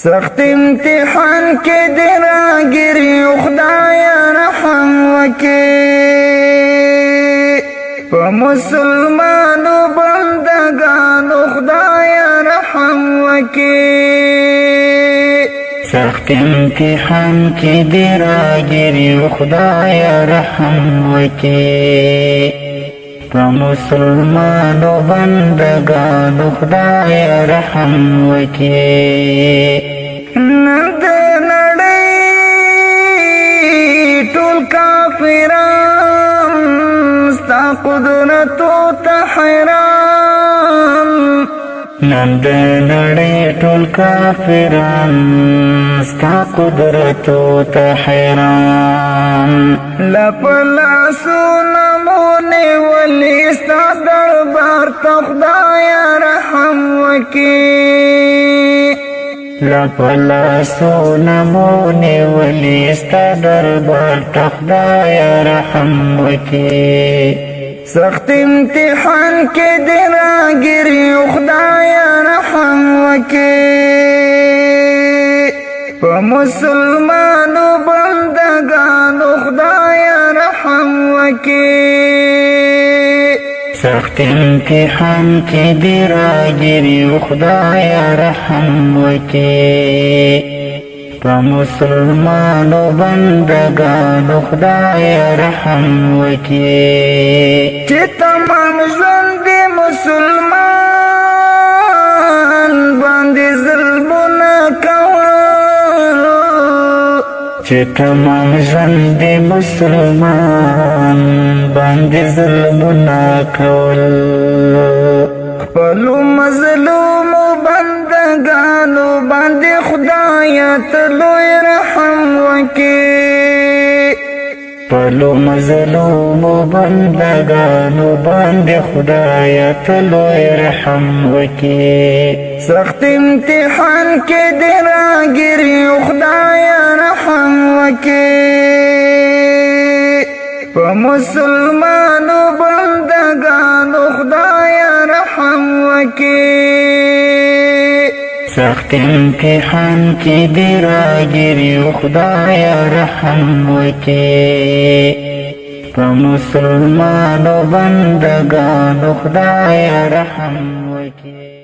سخت امتحان کې دې راګري خدایا رحم وکړي په مسلمانو بندګانو خدایا رحم وکړي سخت امتحان کې دې راګري خدایا رحم وکړي په مسلمانو بندګانو خدایا رحم وکړي نن د نړۍ ټول کافران ستا قدرتو ته حیران نن د نړۍ ټول کافران ستا قدرتو ته حیران لپلاسونه ولی ستا دربار ته خدایا رحم وکړي لپلاسونه مو نیولي ستا دربار ته خدایا رحم وکړي سخت امتحان کې دې راګري خدایا رحم وکړي په مسلمانو بندګانو خدایا رحم وکړي سخت امتحان کې دې راګري خدایا رحم وکړي په مسلمانو بندګانو خدایا رحم وکړي چې تمام ژوند دې مسلمان باندې ظلمونه کول چې تمام ژوند دې مسلمان باندې ظلمونه کول خپلو مظلومو بندګانو باندې خدایا ته لوی رحم وکړي خپلو مظلومو بندګانو باندې خدایا ته لوی رحم وکړي سخت امتحان کې دې راګري خدایا رحم وکړي په مسلمانو بندګانو خدایا رحم وکړي سخت امتحان کې دې راګري خدایا رحم وکړي په مسلمانو بندګانو خدایا رحم وکړي